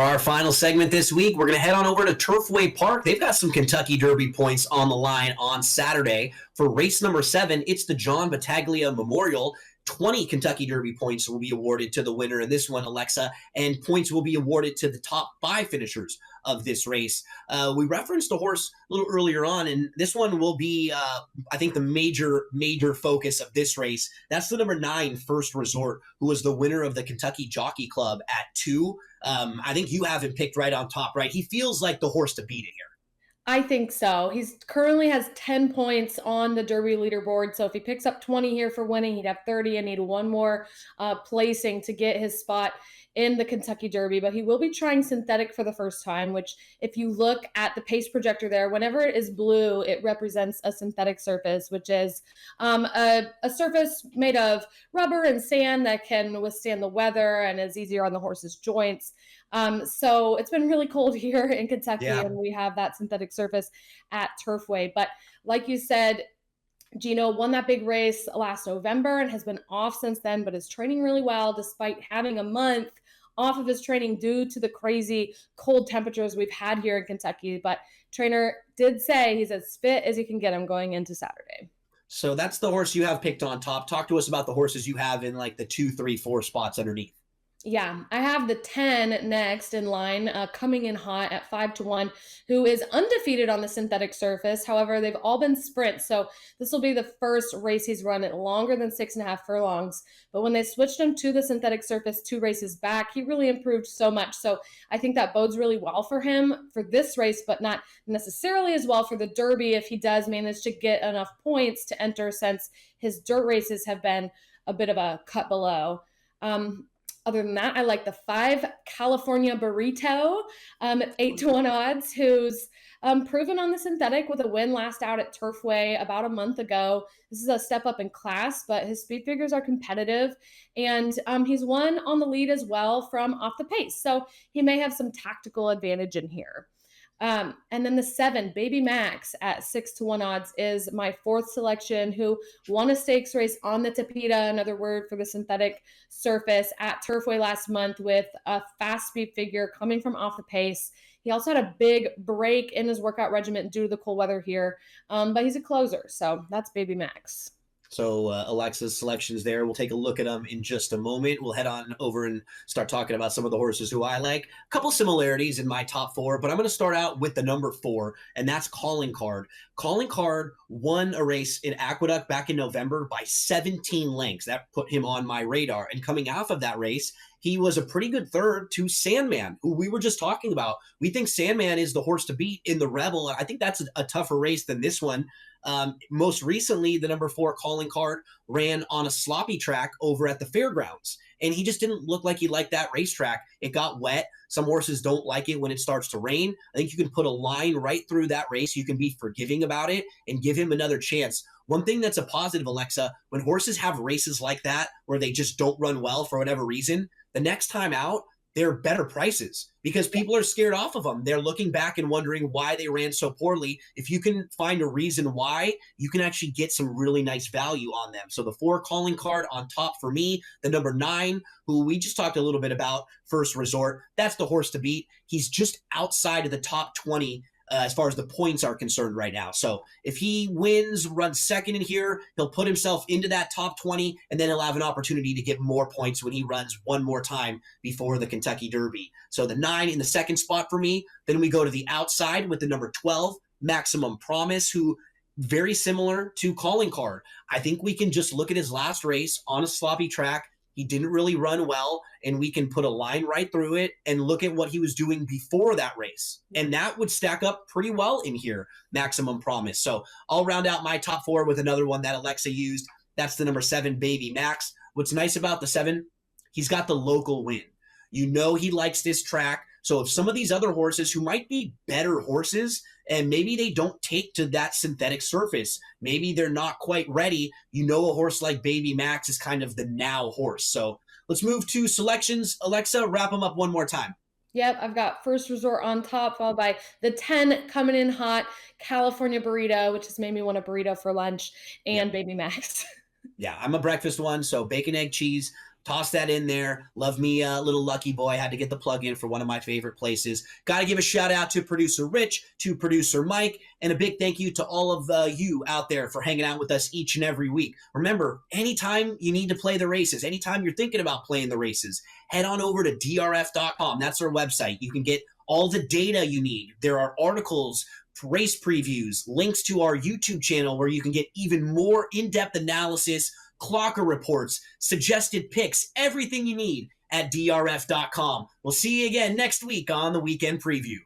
our final segment this week, we're going to head on over to Turfway Park. They've got some Kentucky Derby points on the line on Saturday. For race number 7, it's the John Battaglia Memorial. 20 Kentucky Derby points will be awarded to the winner in this one, Alexa, and points will be awarded to the top 5 finishers of this race. We referenced the horse a little earlier on, and this one will be, I think, the major focus of this race. That's the number 9, First Resort, who was the winner of the Kentucky Jockey Club at 2. I think you have him picked right on top, right? He feels like the horse to beat it here. I think so. He's currently has 10 points on the Derby leaderboard. So if he picks up 20 here for winning, he'd have 30 and need one more placing to get his spot in the Kentucky Derby. But he will be trying synthetic for the first time, which if you look at the pace projector there, whenever it is blue, it represents a synthetic surface, which is a surface made of rubber and sand that can withstand the weather and is easier on the horse's joints. So it's been really cold here in Kentucky, and we have that synthetic surface at Turfway. But like you said, Gino won that big race last November and has been off since then, but is training really well despite having a month off of his training due to the crazy cold temperatures we've had here in Kentucky. But trainer did say he's as fit as he can get him going into Saturday. So that's the horse you have picked on top. Talk to us about the horses you have in like the 2, 3, 4 spots underneath. Yeah, I have the 10 next in line, coming in hot at 5-1, who is undefeated on the synthetic surface. However, they've all been sprints, so this will be the first race he's run at longer than 6.5 furlongs. But when they switched him to the synthetic surface 2 races back, he really improved so much. So I think that bodes really well for him for this race, but not necessarily as well for the Derby if he does manage to get enough points to enter, since his dirt races have been a bit of a cut below. Other than that, I like the 5 California Burrito at 8-1 odds, who's proven on the synthetic with a win last out at Turfway about a month ago. This is a step up in class, but his speed figures are competitive, and he's won on the lead as well from off the pace. So he may have some tactical advantage in here. And then the 7, Baby Max at 6-1 odds is my 4th selection, who won a stakes race on the Tapeta, another word for the synthetic surface, at Turfway last month with a fast speed figure coming from off the pace. He also had a big break in his workout regimen due to the cold weather here, but he's a closer, so that's Baby Max. So Alexa's selections there. We'll take a look at them in just a moment. We'll head on over and start talking about some of the horses who I like. A couple similarities in my top 4, but I'm going to start out with the number 4, and that's Calling Card. Calling Card won a race in Aqueduct back in November by 17 lengths. That put him on my radar. And coming off of that race, he was a pretty good third to Sandman, who we were just talking about. We think Sandman is the horse to beat in the Rebel. I think that's a tougher race than this one. Most recently, the number 4 Calling Card ran on a sloppy track over at the fairgrounds, and he just didn't look like he liked that racetrack. It got wet. Some horses don't like it when it starts to rain. I think you can put a line right through that race. You can be forgiving about it and give him another chance. One thing that's a positive, Alexa, when horses have races like that where they just don't run well for whatever reason, the next time out, they're better prices because people are scared off of them. They're looking back and wondering why they ran so poorly. If you can find a reason why, you can actually get some really nice value on them. So the 4 Calling Card on top for me. The number 9, who we just talked a little bit about, First Resort, that's the horse to beat. He's just outside of the top 20 as far as the points are concerned right now. So if he wins, runs second in here, he'll put himself into that top 20, and then he'll have an opportunity to get more points when he runs one more time before the Kentucky Derby. So the 9 in the second spot for me. Then we go to the outside with the number 12, Maximum Promise, who very similar to Calling Card. I think we can just look at his last race on a sloppy track. He didn't really run well, and we can put a line right through it and look at what he was doing before that race. And that would stack up pretty well in here, Maximum Promise. So I'll round out my top 4 with another one that Alexa used. That's the number 7, Baby Max. What's nice about the 7, he's got the local win. You know he likes this track. So if some of these other horses who might be better horses and maybe they don't take to that synthetic surface, maybe they're not quite ready, you know a horse like Baby Max is kind of the now horse. So let's move to selections. Alexa, wrap them up one more time. Yep, I've got First Resort on top, followed by the 10 coming in hot, California Burrito, which has made me want a burrito for lunch, and Baby Max. Yeah, I'm a breakfast one, so bacon, egg, cheese, Toss that in there. Love me a little lucky boy. Had to get the plug in for one of my favorite places. Got to give a shout out to producer Rich, to producer Mike, and a big thank you to all of you out there for hanging out with us each and every week. Remember, anytime you need to play the races, anytime you're thinking about playing the races, head on over to DRF.com. That's our website. You can get all the data you need. There are articles, race previews, links to our YouTube channel where you can get even more in-depth analysis, clocker reports, suggested picks, everything you need at DRF.com. We'll see you again next week on the Weekend Preview.